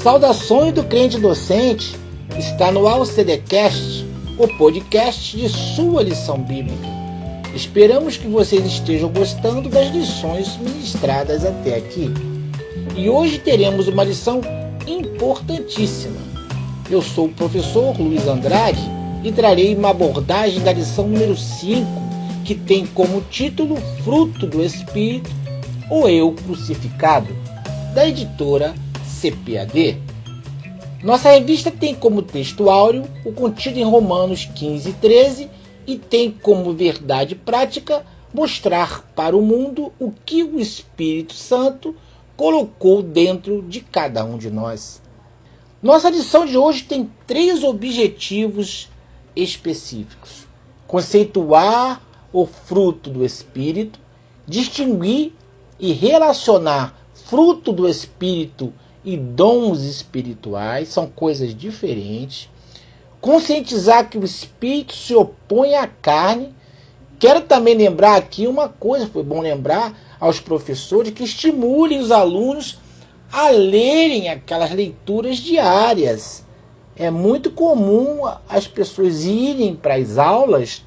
Saudações do crente docente, está no AOCDcast, o podcast de sua lição bíblica. Esperamos que vocês estejam gostando das lições ministradas até aqui. E hoje teremos uma lição importantíssima. Eu sou o professor Luiz Andrade e trarei uma abordagem da lição número 5, que tem como título Fruto do Espírito, o Eu Crucificado, da editora CPAD. Nossa revista tem como texto áureo o contido em Romanos 15:13 e tem como verdade prática mostrar para o mundo o que o Espírito Santo colocou dentro de cada um de nós. Nossa lição de hoje tem 3 objetivos específicos: conceituar o fruto do Espírito, distinguir e relacionar fruto do Espírito e dons espirituais, são coisas diferentes. Conscientizar que o Espírito se opõe à carne. Quero também lembrar aqui uma coisa, foi bom lembrar aos professores que estimulem os alunos a lerem aquelas leituras diárias. É muito comum as pessoas irem para as aulas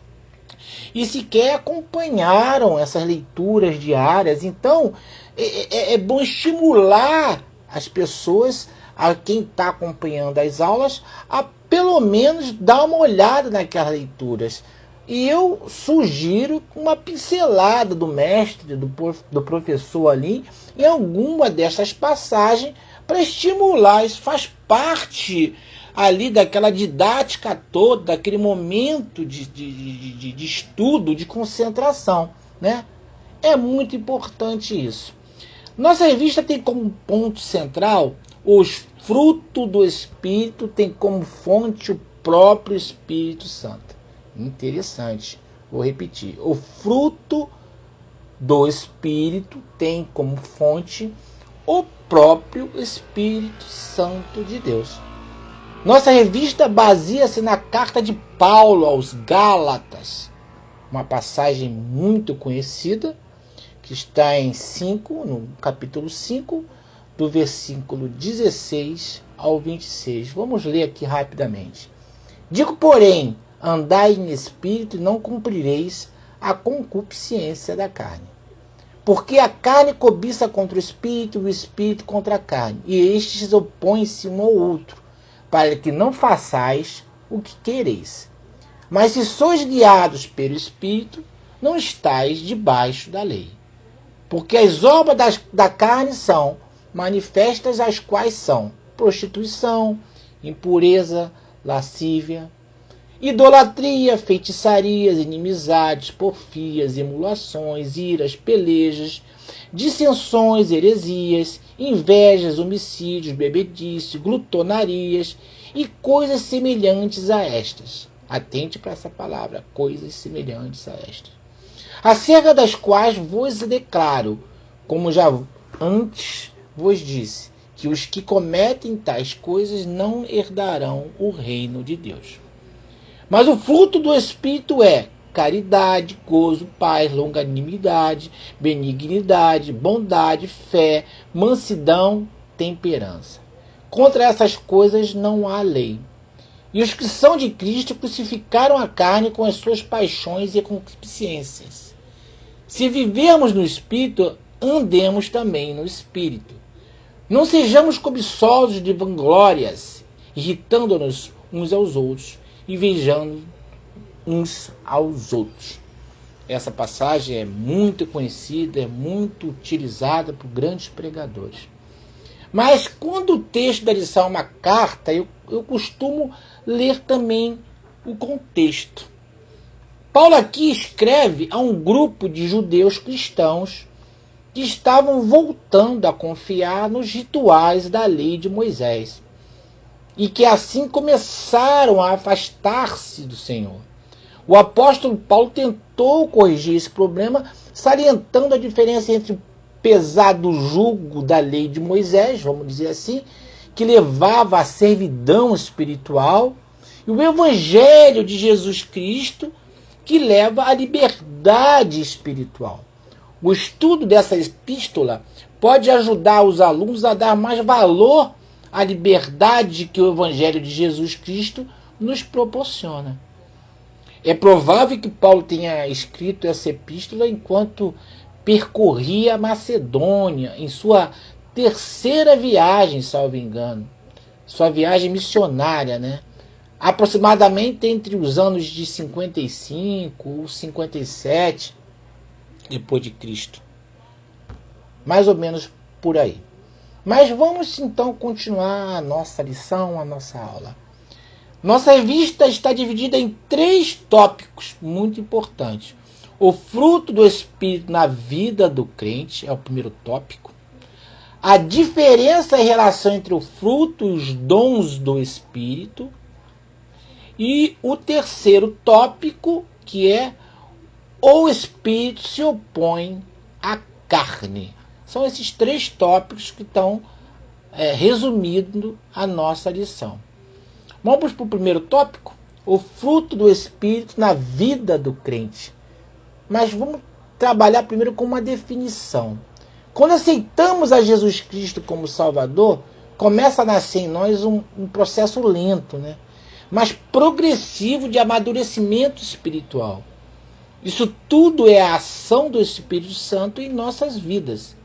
e sequer acompanharam essas leituras diárias. Então, é bom estimular as pessoas, a quem está acompanhando as aulas, a pelo menos dar uma olhada naquelas leituras. E eu sugiro uma pincelada do mestre, do professor ali, em alguma dessas passagens, para estimular. Isso faz parte ali daquela didática toda, daquele momento de estudo, de concentração, né? É muito importante isso. Nossa revista tem como ponto central os frutos do Espírito, tem como fonte o próprio Espírito Santo. Interessante, vou repetir. O fruto do Espírito tem como fonte o próprio Espírito Santo de Deus. Nossa revista baseia-se na carta de Paulo aos Gálatas, uma passagem muito conhecida, que está no capítulo 5, do versículo 16 ao 26. Vamos ler aqui rapidamente. Digo, porém, andai em espírito e não cumprireis a concupiscência da carne. Porque a carne cobiça contra o espírito e o espírito contra a carne, e estes opõem-se um ao outro, para que não façais o que quereis. Mas se sois guiados pelo espírito, não estáis debaixo da lei. Porque as obras da carne são manifestas, as quais são prostituição, impureza, lascívia, idolatria, feitiçarias, inimizades, porfias, emulações, iras, pelejas, dissensões, heresias, invejas, homicídios, bebedice, glutonarias e coisas semelhantes a estas. Atente para essa palavra, coisas semelhantes a estas. Acerca das quais vos declaro, como já antes vos disse, que os que cometem tais coisas não herdarão o reino de Deus. Mas o fruto do Espírito é caridade, gozo, paz, longanimidade, benignidade, bondade, fé, mansidão, temperança. Contra essas coisas não há lei. E os que são de Cristo crucificaram a carne com as suas paixões e concupiscências. Se vivermos no Espírito, andemos também no Espírito. Não sejamos cobiçosos de vanglórias, irritando-nos uns aos outros, invejando uns aos outros. Essa passagem é muito conhecida, é muito utilizada por grandes pregadores. Mas quando o texto da lição é uma carta, eu costumo ler também o contexto. Paulo aqui escreve a um grupo de judeus cristãos que estavam voltando a confiar nos rituais da lei de Moisés e que assim começaram a afastar-se do Senhor. O apóstolo Paulo tentou corrigir esse problema, salientando a diferença entre o pesado jugo da lei de Moisés, vamos dizer assim, que levava à servidão espiritual, e o evangelho de Jesus Cristo, que leva à liberdade espiritual. O estudo dessa epístola pode ajudar os alunos a dar mais valor a liberdade que o Evangelho de Jesus Cristo nos proporciona. É provável que Paulo tenha escrito essa epístola enquanto percorria a Macedônia, em sua terceira viagem, salvo engano. Sua viagem missionária, né? Aproximadamente entre os anos de 55 ou 57 depois de Cristo. Mais ou menos por aí. Mas vamos então continuar a nossa lição, a nossa aula. Nossa revista está dividida em 3 tópicos muito importantes. O fruto do Espírito na vida do crente é o primeiro tópico. A diferença em relação entre o fruto e os dons do Espírito. E o terceiro tópico, que é o Espírito se opõe à carne. São esses 3 tópicos que estão resumindo a nossa lição. Vamos para o primeiro tópico, o fruto do Espírito na vida do crente. Mas vamos trabalhar primeiro com uma definição. Quando aceitamos a Jesus Cristo como Salvador, começa a nascer em nós um processo lento, né? Mas progressivo de amadurecimento espiritual. Isso tudo é a ação do Espírito Santo em nossas vidas.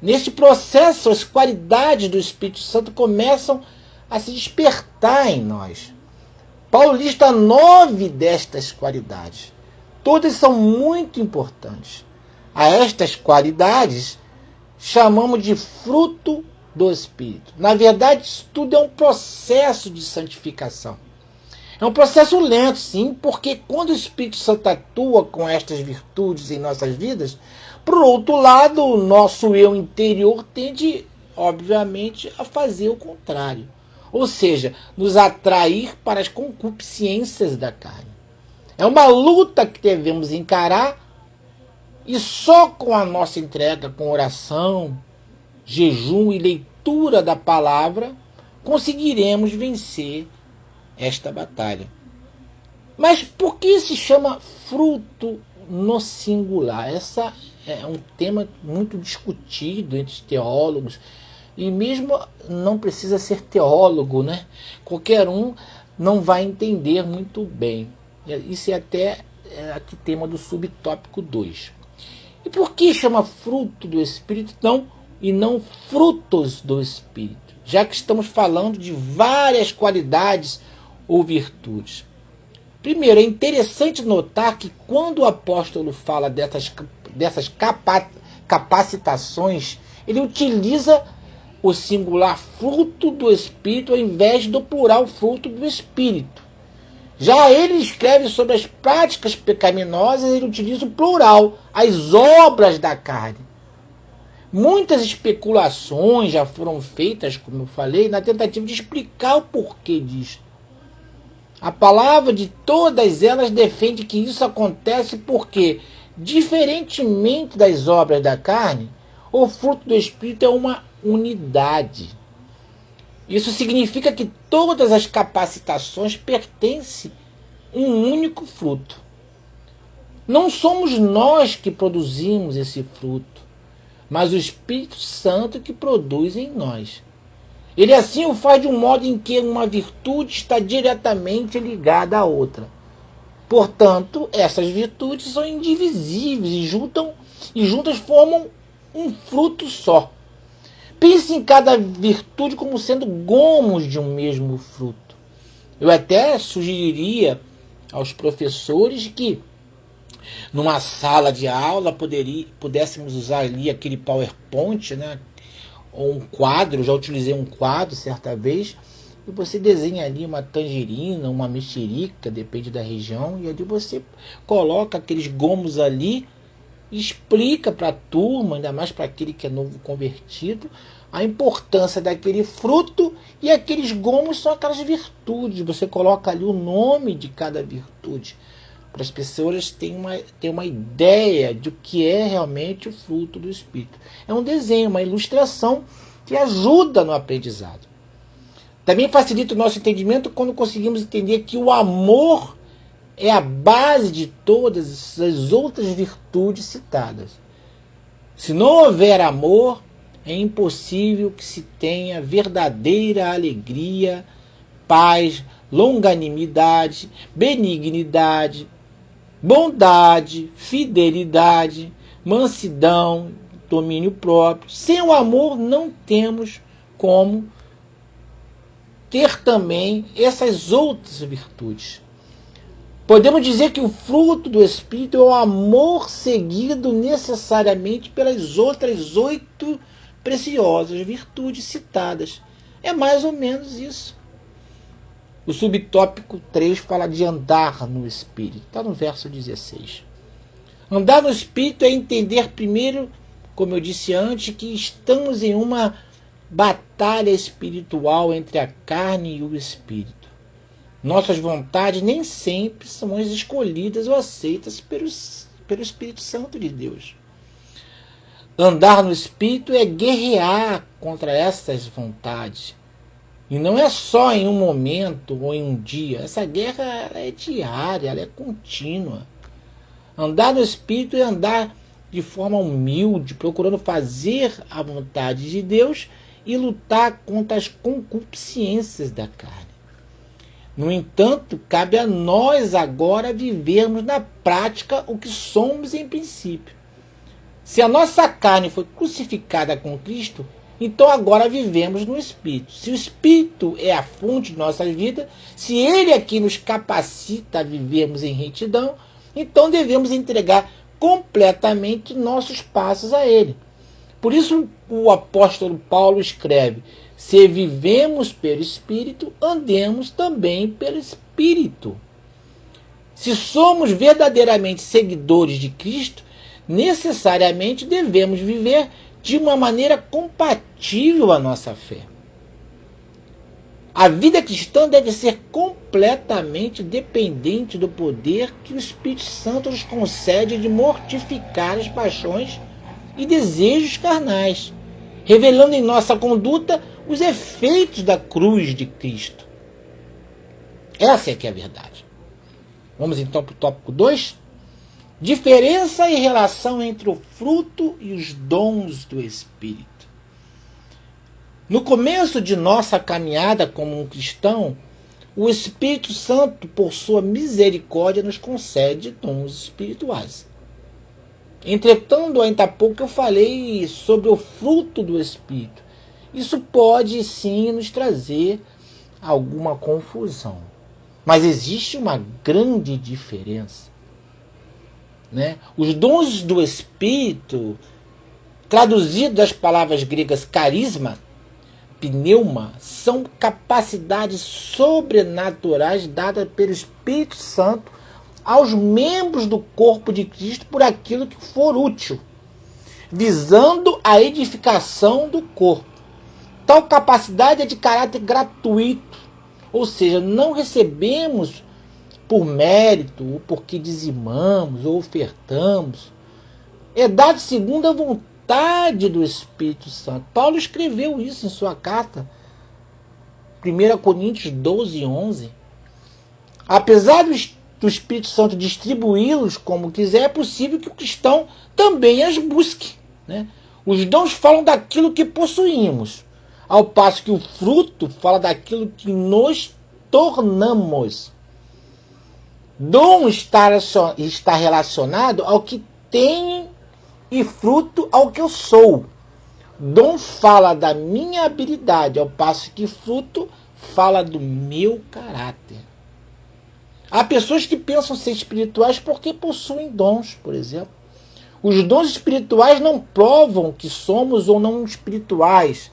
Neste processo, as qualidades do Espírito Santo começam a se despertar em nós. Paulo lista 9 destas qualidades. Todas são muito importantes. A estas qualidades chamamos de fruto do Espírito. Na verdade, isso tudo é um processo de santificação. É um processo lento, sim, porque quando o Espírito Santo atua com estas virtudes em nossas vidas, por outro lado, o nosso eu interior tende, obviamente, a fazer o contrário. Ou seja, nos atrair para as concupiscências da carne. É uma luta que devemos encarar e só com a nossa entrega, com oração, jejum e leitura da palavra, conseguiremos vencer esta batalha. Mas por que se chama fruto no singular? Essa é um tema muito discutido entre os teólogos, e mesmo não precisa ser teólogo, né? Qualquer um não vai entender muito bem. Isso é até aqui tema do subtópico 2. E por que chama fruto do Espírito e não frutos do Espírito? Já que estamos falando de várias qualidades ou virtudes. Primeiro, é interessante notar que quando o apóstolo fala dessas capacitações, ele utiliza o singular fruto do Espírito ao invés do plural fruto do Espírito. Já ele escreve sobre as práticas pecaminosas, ele utiliza o plural, as obras da carne. Muitas especulações já foram feitas, como eu falei, na tentativa de explicar o porquê disso. A palavra de todas elas defende que isso acontece porque, diferentemente das obras da carne, o fruto do Espírito é uma unidade. Isso significa que todas as capacitações pertencem a um único fruto. Não somos nós que produzimos esse fruto, mas o Espírito Santo que produz em nós. Ele assim o faz de um modo em que uma virtude está diretamente ligada à outra. Portanto, essas virtudes são indivisíveis e juntas formam um fruto só. Pense em cada virtude como sendo gomos de um mesmo fruto. Eu até sugeriria aos professores que, numa sala de aula, pudéssemos usar ali aquele PowerPoint, né? Ou um quadro, já utilizei um quadro certa vez, e você desenha ali uma tangerina, uma mexerica, depende da região, e ali você coloca aqueles gomos ali, e explica para a turma, ainda mais para aquele que é novo convertido, a importância daquele fruto, e aqueles gomos são aquelas virtudes, você coloca ali o nome de cada virtude, para as pessoas terem uma ideia de o que é realmente o fruto do Espírito. É um desenho, uma ilustração que ajuda no aprendizado. Também facilita o nosso entendimento quando conseguimos entender que o amor é a base de todas as outras virtudes citadas. Se não houver amor, é impossível que se tenha verdadeira alegria, paz, longanimidade, benignidade, bondade, fidelidade, mansidão, domínio próprio. Sem o amor não temos como ter também essas outras virtudes. Podemos dizer que o fruto do Espírito é o amor seguido necessariamente pelas outras 8 preciosas virtudes citadas. É mais ou menos isso. O subtópico 3 fala de andar no Espírito. Está no verso 16. Andar no Espírito é entender primeiro, como eu disse antes, que estamos em uma batalha espiritual entre a carne e o Espírito. Nossas vontades nem sempre são as escolhidas ou aceitas pelo Espírito Santo de Deus. Andar no Espírito é guerrear contra essas vontades. E não é só em um momento ou em um dia. Essa guerra é diária, ela é contínua. Andar no Espírito é andar de forma humilde, procurando fazer a vontade de Deus e lutar contra as concupiscências da carne. No entanto, cabe a nós agora vivermos na prática o que somos em princípio. Se a nossa carne foi crucificada com Cristo, então agora vivemos no Espírito. Se o Espírito é a fonte de nossa vida, se Ele é quem nos capacita a vivermos em retidão, então devemos entregar completamente nossos passos a Ele. Por isso o apóstolo Paulo escreve: se vivemos pelo Espírito, andemos também pelo Espírito. Se somos verdadeiramente seguidores de Cristo, necessariamente devemos viver de uma maneira compatível à nossa fé. A vida cristã deve ser completamente dependente do poder que o Espírito Santo nos concede de mortificar as paixões e desejos carnais, revelando em nossa conduta os efeitos da cruz de Cristo. Essa é que é a verdade. Vamos então para o tópico 2. Diferença e relação entre o fruto e os dons do Espírito. No começo de nossa caminhada como um cristão, o Espírito Santo, por sua misericórdia, nos concede dons espirituais. Entretanto, ainda há pouco eu falei sobre o fruto do Espírito. Isso pode sim nos trazer alguma confusão. Mas existe uma grande diferença. Os dons do Espírito, traduzidos das palavras gregas carisma, pneuma, são capacidades sobrenaturais dadas pelo Espírito Santo aos membros do corpo de Cristo por aquilo que for útil, visando a edificação do corpo. Tal capacidade é de caráter gratuito, ou seja, não recebemos por mérito, ou porque dizimamos, ou ofertamos. É dado segundo a vontade do Espírito Santo. Paulo escreveu isso em sua carta, 1 Coríntios 12, 11. Apesar do Espírito Santo distribuí-los como quiser, é possível que o cristão também as busque. Os dons falam daquilo que possuímos, ao passo que o fruto fala daquilo que nos tornamos. Dom está relacionado ao que tenho e fruto ao que eu sou. Dom fala da minha habilidade, ao passo que fruto fala do meu caráter. Há pessoas que pensam ser espirituais porque possuem dons, por exemplo. Os dons espirituais não provam que somos ou não espirituais.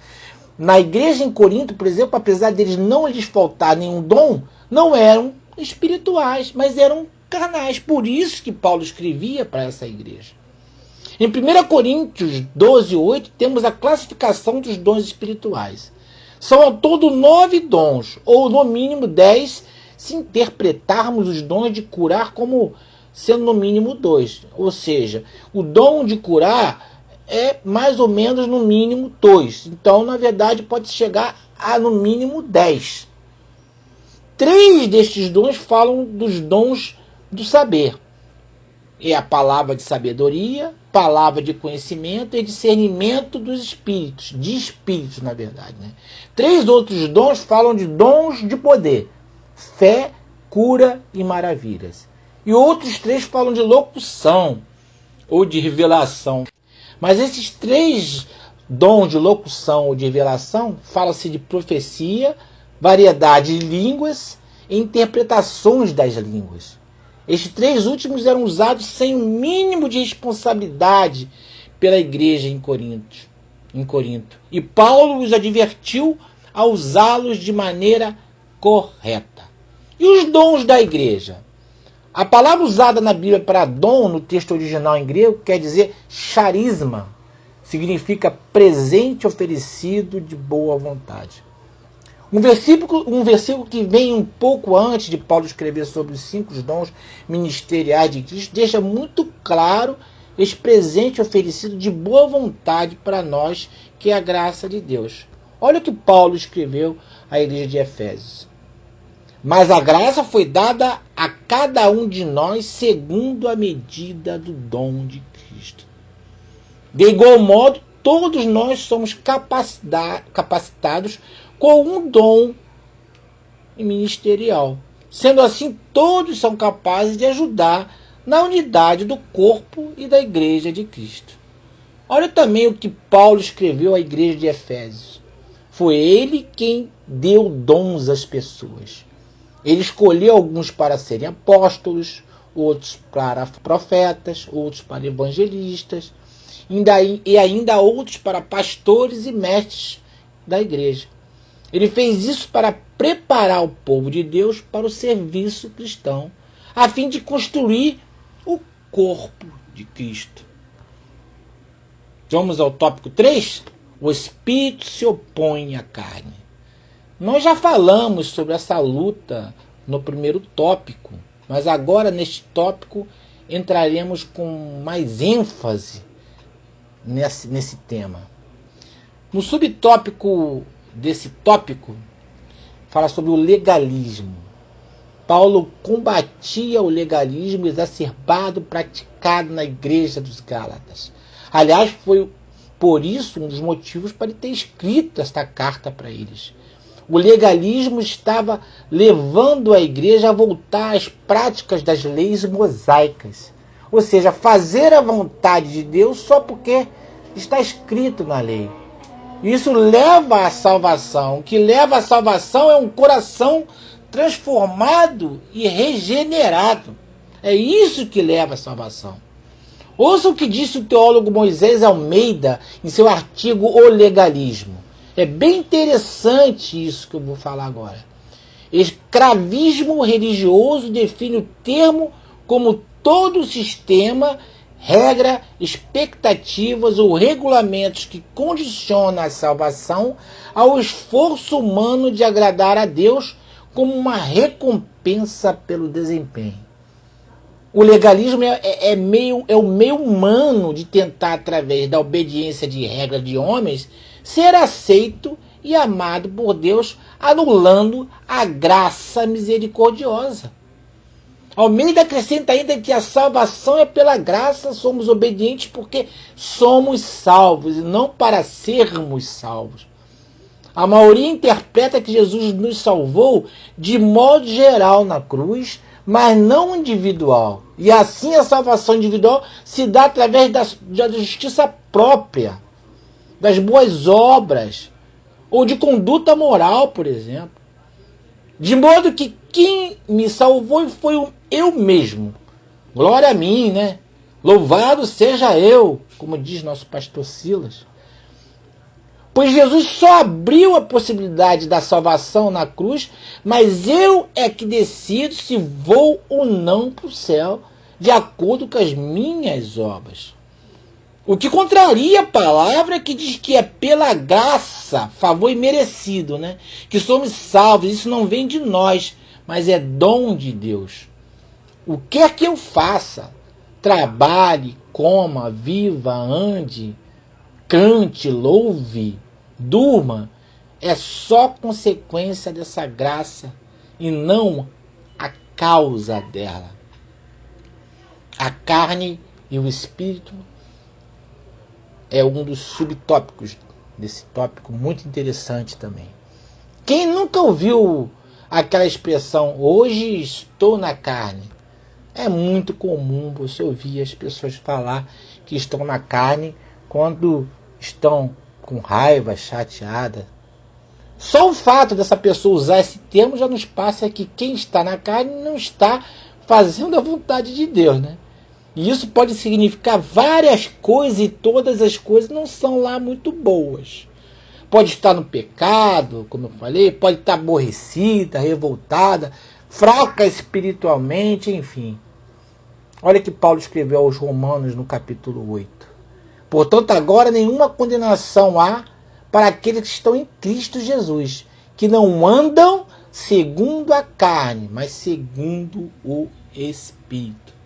Na igreja em Corinto, por exemplo, apesar deles não lhes faltar nenhum dom, não eram espirituais, mas eram carnais. Por isso que Paulo escrevia para essa igreja. Em 1 Coríntios 12, 8, temos a classificação dos dons espirituais. São ao todo 9 dons, ou no mínimo 10, se interpretarmos os dons de curar como sendo no mínimo 2. Ou seja, o dom de curar é mais ou menos no mínimo 2. Então, na verdade, pode chegar a no mínimo 10. 3 destes dons falam dos dons do saber. é a palavra de sabedoria, palavra de conhecimento e discernimento dos espíritos, de espíritos, na verdade, né? 3 outros dons falam de dons de poder: fé, cura e maravilhas. E outros 3 falam de locução ou de revelação. Mas esses 3 dons de locução ou de revelação, fala-se de profecia, variedade de línguas e interpretações das línguas. Estes 3 últimos eram usados sem o mínimo de responsabilidade pela igreja em Corinto. E Paulo os advertiu a usá-los de maneira correta. E os dons da igreja? A palavra usada na Bíblia para dom, no texto original em grego, quer dizer charisma. Significa presente oferecido de boa vontade. Um versículo que vem um pouco antes de Paulo escrever sobre os 5 dons ministeriais de Cristo deixa muito claro esse presente oferecido de boa vontade para nós, que é a graça de Deus. Olha o que Paulo escreveu à igreja de Efésios. Mas a graça foi dada a cada um de nós segundo a medida do dom de Cristo. De igual modo, todos nós somos capacitados com um dom ministerial. Sendo assim, todos são capazes de ajudar na unidade do corpo e da igreja de Cristo. Olha também o que Paulo escreveu à igreja de Efésios. Foi ele quem deu dons às pessoas. Ele escolheu alguns para serem apóstolos, outros para profetas, outros para evangelistas, e ainda outros para pastores e mestres da igreja. Ele fez isso para preparar o povo de Deus para o serviço cristão, a fim de construir o corpo de Cristo. Vamos ao tópico 3? O espírito se opõe à carne. Nós já falamos sobre essa luta no primeiro tópico, mas agora neste tópico entraremos com mais ênfase nesse tema. No subtópico desse tópico, fala sobre o legalismo. Paulo combatia o legalismo exacerbado praticado na igreja dos Gálatas. Aliás, foi por isso um dos motivos para ele ter escrito esta carta para eles. O legalismo estava levando a igreja a voltar às práticas das leis mosaicas. Ou seja, fazer a vontade de Deus só porque está escrito na lei. Isso leva à salvação. O que leva à salvação é um coração transformado e regenerado. É isso que leva à salvação. Ouça o que disse o teólogo Moisés Almeida em seu artigo O Legalismo. É bem interessante isso que eu vou falar agora. Escravismo religioso define o termo como todo sistema, regra, expectativas ou regulamentos que condiciona a salvação ao esforço humano de agradar a Deus como uma recompensa pelo desempenho. O legalismo é o meio humano de tentar, através da obediência de regras de homens, ser aceito e amado por Deus, anulando a graça misericordiosa. Almeida acrescenta ainda que a salvação é pela graça, somos obedientes porque somos salvos e não para sermos salvos. A maioria interpreta que Jesus nos salvou de modo geral na cruz, mas não individual. E assim a salvação individual se dá através da justiça própria, das boas obras, ou de conduta moral, por exemplo. De modo que quem me salvou foi eu mesmo. Glória a mim, né? Louvado seja eu, como diz nosso pastor Silas. Pois Jesus só abriu a possibilidade da salvação na cruz, mas eu é que decido se vou ou não para o céu, de acordo com as minhas obras. O que contraria a palavra que diz que é pela graça, favor imerecido, né? Que somos salvos. Isso não vem de nós, mas é dom de Deus. O que é que eu faça? Trabalhe, coma, viva, ande, cante, louve, durma. É só consequência dessa graça e não a causa dela. A carne e o espírito é um dos subtópicos desse tópico, muito interessante também. Quem nunca ouviu aquela expressão, hoje estou na carne? É muito comum você ouvir as pessoas falar que estão na carne quando estão com raiva, chateada. Só o fato dessa pessoa usar esse termo já nos passa que quem está na carne não está fazendo a vontade de Deus, né? E isso pode significar várias coisas e todas as coisas não são lá muito boas. Pode estar no pecado, como eu falei, pode estar aborrecida, revoltada, fraca espiritualmente, enfim. Olha que Paulo escreveu aos Romanos no capítulo 8. Portanto, agora nenhuma condenação há para aqueles que estão em Cristo Jesus, que não andam segundo a carne, mas segundo o Espírito.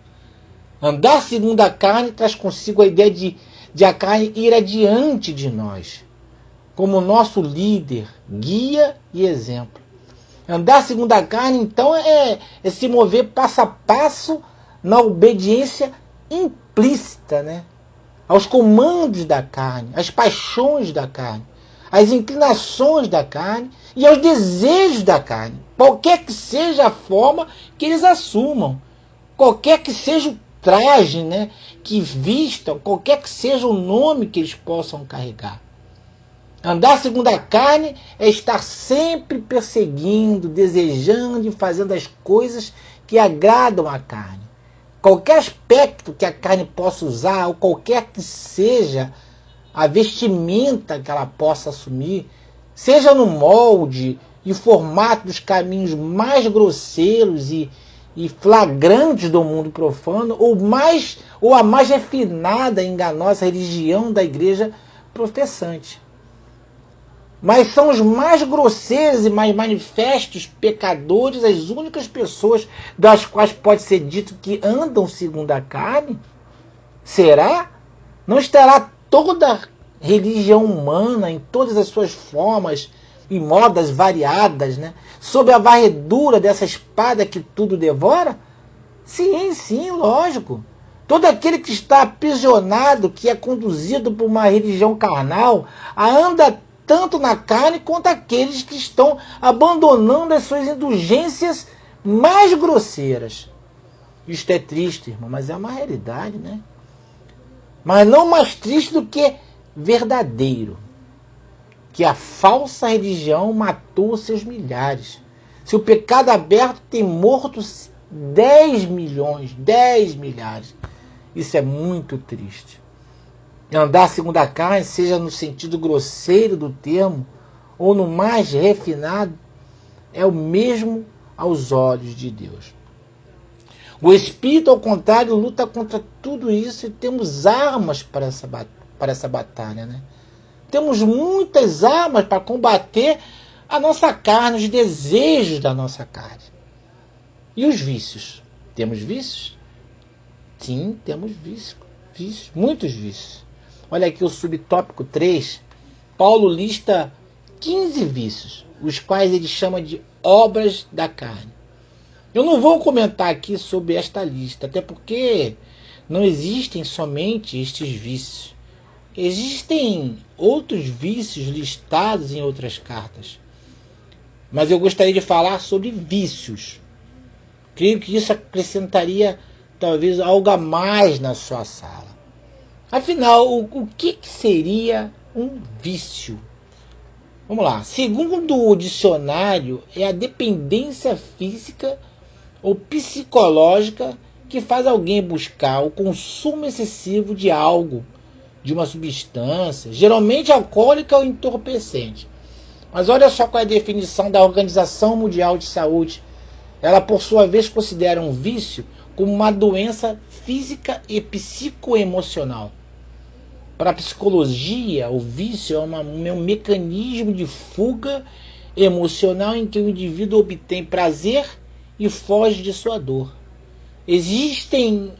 Andar segundo a carne traz consigo a ideia de a carne ir adiante de nós, como nosso líder, guia e exemplo. Andar segundo a carne, então, é se mover passo a passo na obediência implícita, né? Aos comandos da carne, às paixões da carne, às inclinações da carne e aos desejos da carne, qualquer que seja a forma que eles assumam, qualquer que seja o traje, né, que vistam, qualquer que seja o nome que eles possam carregar. Andar segundo a carne é estar sempre perseguindo, desejando e fazendo as coisas que agradam a carne. Qualquer aspecto que a carne possa usar, ou qualquer que seja a vestimenta que ela possa assumir, seja no molde e formato dos caminhos mais grosseiros e flagrantes do mundo profano, ou a mais refinada e enganosa religião da igreja professante. Mas são os mais grosseiros e mais manifestos pecadores as únicas pessoas das quais pode ser dito que andam segundo a carne? Será? Não estará toda a religião humana, em todas as suas formas e modas variadas, né, sob a varredura dessa espada que tudo devora? Sim, lógico. Todo aquele que está aprisionado, que é conduzido por uma religião carnal, anda tanto na carne quanto aqueles que estão abandonando as suas indulgências mais grosseiras. Isto é triste, irmão, mas é uma realidade, né? Mas não mais triste do que verdadeiro. Que a falsa religião matou seus milhares. Se o pecado aberto tem morto 10 milhões, 10 milhares. Isso é muito triste. Andar segundo a carne, seja no sentido grosseiro do termo, ou no mais refinado, é o mesmo aos olhos de Deus. O Espírito, ao contrário, luta contra tudo isso e temos armas para essa batalha, né? Temos muitas armas para combater a nossa carne, os desejos da nossa carne. E os vícios? Temos vícios? Sim, temos vícios, muitos vícios. Olha aqui o subtópico 3. Paulo lista 15 vícios, os quais ele chama de obras da carne. Eu não vou comentar aqui sobre esta lista, até porque não existem somente estes vícios. Existem outros vícios listados em outras cartas. Mas eu gostaria de falar sobre vícios. Creio que isso acrescentaria talvez algo a mais na sua sala. Afinal, o que seria um vício? Vamos lá. Segundo o dicionário, é a dependência física ou psicológica que faz alguém buscar o consumo excessivo de algo, de uma substância, geralmente alcoólica ou entorpecente. Mas olha só qual é a definição da Organização Mundial de Saúde. Ela, por sua vez, considera um vício como uma doença física e psicoemocional. Para a psicologia, o vício é um mecanismo de fuga emocional em que o indivíduo obtém prazer e foge de sua dor. Existem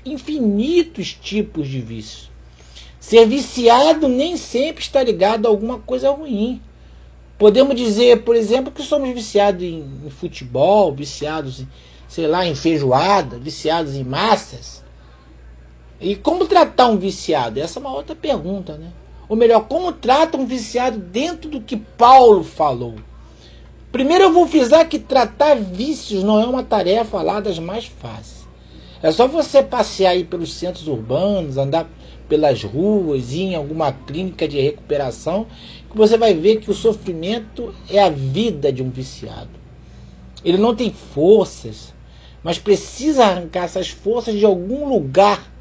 infinitos tipos de vício. Ser viciado nem sempre está ligado a alguma coisa ruim. Podemos dizer, por exemplo, que somos viciados em futebol, viciados em feijoada, viciados em massas. E como tratar um viciado? Essa é uma outra pergunta, né? Ou melhor, como trata um viciado dentro do que Paulo falou? Primeiro eu vou frisar que tratar vícios não é uma tarefa lá das mais fáceis. É só você passear aí pelos centros urbanos, andar pelas ruas, ir em alguma clínica de recuperação, que você vai ver que o sofrimento é a vida de um viciado. Ele não tem forças, mas precisa arrancar essas forças de algum lugar.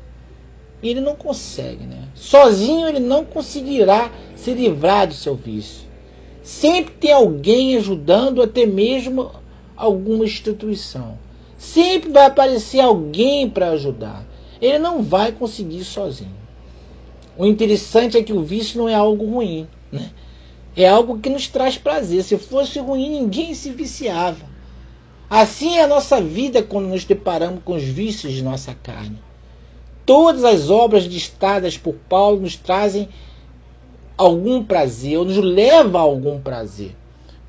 E ele não consegue, né? Sozinho ele não conseguirá se livrar do seu vício. Sempre tem alguém ajudando, até mesmo alguma instituição. Sempre vai aparecer alguém para ajudar. Ele não vai conseguir sozinho. O interessante é que o vício não é algo ruim, né? É algo que nos traz prazer. Se fosse ruim, ninguém se viciava. Assim é a nossa vida quando nos deparamos com os vícios de nossa carne. Todas as obras listadas por Paulo nos trazem algum prazer, ou nos levam a algum prazer.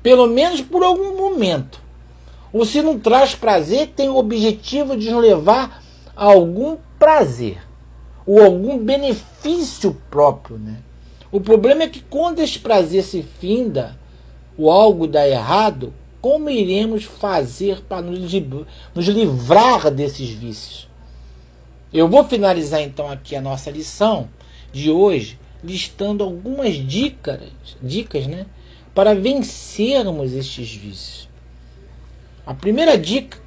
Pelo menos por algum momento. Ou se não traz prazer, tem o objetivo de nos levar a algum prazer. Ou algum benefício próprio, né? O problema é que quando esse prazer se finda, ou algo dá errado, como iremos fazer para nos livrar desses vícios? Eu vou finalizar então aqui a nossa lição de hoje, listando algumas dicas, né, para vencermos estes vícios. A primeira dica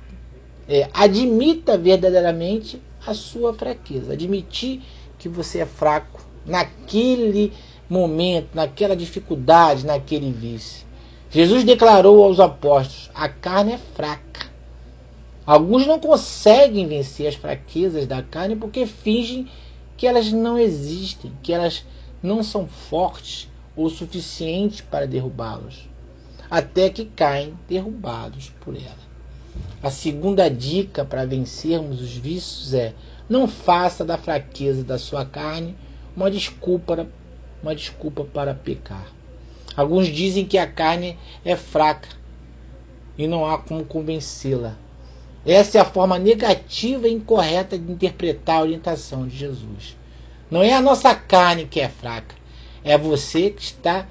é: admita verdadeiramente a sua fraqueza. Admitir que você é fraco naquele momento, naquela dificuldade, naquele vício. Jesus declarou aos apóstolos: a carne é fraca. Alguns não conseguem vencer as fraquezas da carne porque fingem que elas não existem, que elas não são fortes o suficiente para derrubá-los, até que caem derrubados por ela. A segunda dica para vencermos os vícios é: não faça da fraqueza da sua carne uma desculpa para pecar. Alguns dizem que a carne é fraca e não há como convencê-la. Essa é a forma negativa e incorreta de interpretar a orientação de Jesus. Não é a nossa carne que é fraca, é você que está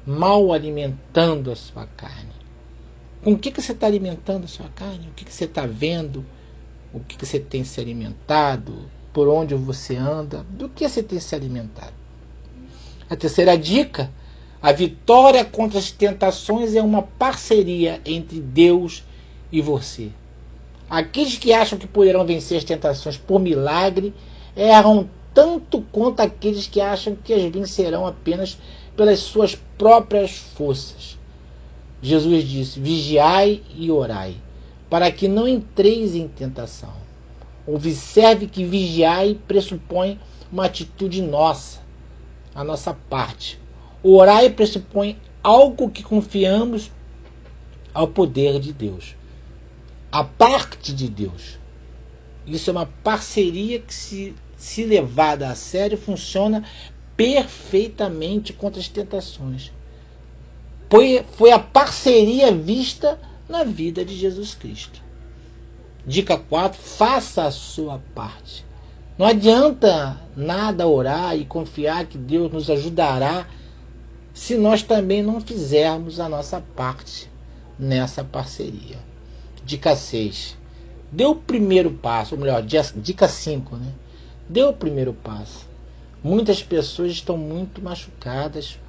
mal alimentando a sua carne. Com o que você está alimentando a sua carne? O que você está vendo? O que você tem se alimentado? Por onde você anda? Do que você tem se alimentado? A terceira dica: a vitória contra as tentações é uma parceria entre Deus e você. Aqueles que acham que poderão vencer as tentações por milagre erram tanto quanto aqueles que acham que as vencerão apenas pelas suas próprias forças. Jesus disse: vigiai e orai, para que não entreis em tentação. Observe que vigiai pressupõe uma atitude nossa, a nossa parte. Orai pressupõe algo que confiamos ao poder de Deus, a parte de Deus. Isso é uma parceria que, se levada a sério, funciona perfeitamente contra as tentações. Foi a parceria vista na vida de Jesus Cristo. Dica 4: faça a sua parte. Não adianta nada orar e confiar que Deus nos ajudará se nós também não fizermos a nossa parte nessa parceria. Dica 6: dê o primeiro passo, ou melhor, dica 5, né? Dê o primeiro passo. Muitas pessoas estão muito machucadas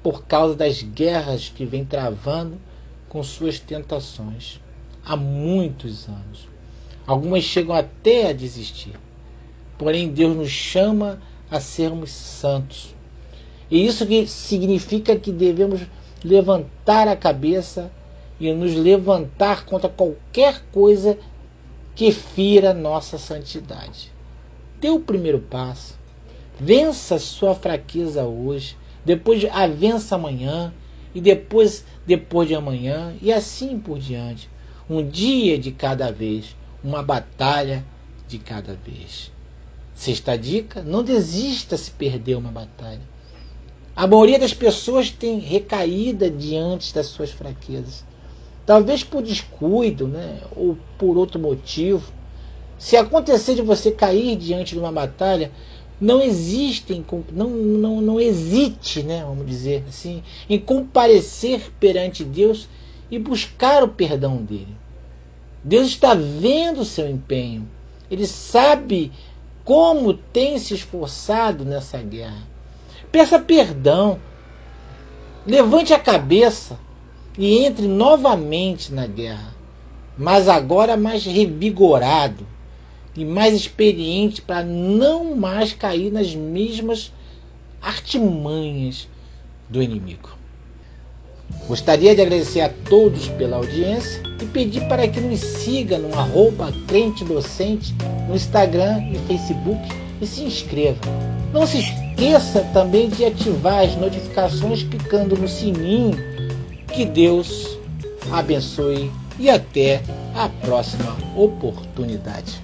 por causa das guerras que vem travando com suas tentações há muitos anos. Algumas chegam até a desistir. Porém, Deus nos chama a sermos santos. E isso significa que devemos levantar a cabeça e nos levantar contra qualquer coisa que fira nossa santidade. Dê o primeiro passo. Vença sua fraqueza hoje, depois a vença amanhã, e depois de amanhã, e assim por diante. Um dia de cada vez, uma batalha de cada vez. Sexta dica: não desista se perder uma batalha. A maioria das pessoas tem recaída diante das suas fraquezas. Talvez por descuido, né, ou por outro motivo. Se acontecer de você cair diante de uma batalha, não hesite, né, vamos dizer assim, em comparecer perante Deus e buscar o perdão dele. Deus está vendo o seu empenho. Ele sabe como tem se esforçado nessa guerra. Peça perdão. Levante a cabeça e entre novamente na guerra, mas agora mais revigorado e mais experiente para não mais cair nas mesmas artimanhas do inimigo. Gostaria de agradecer a todos pela audiência e pedir para que nos siga no @crentedocente no Instagram e Facebook e se inscreva. Não se esqueça também de ativar as notificações clicando no sininho. Que Deus abençoe e até a próxima oportunidade.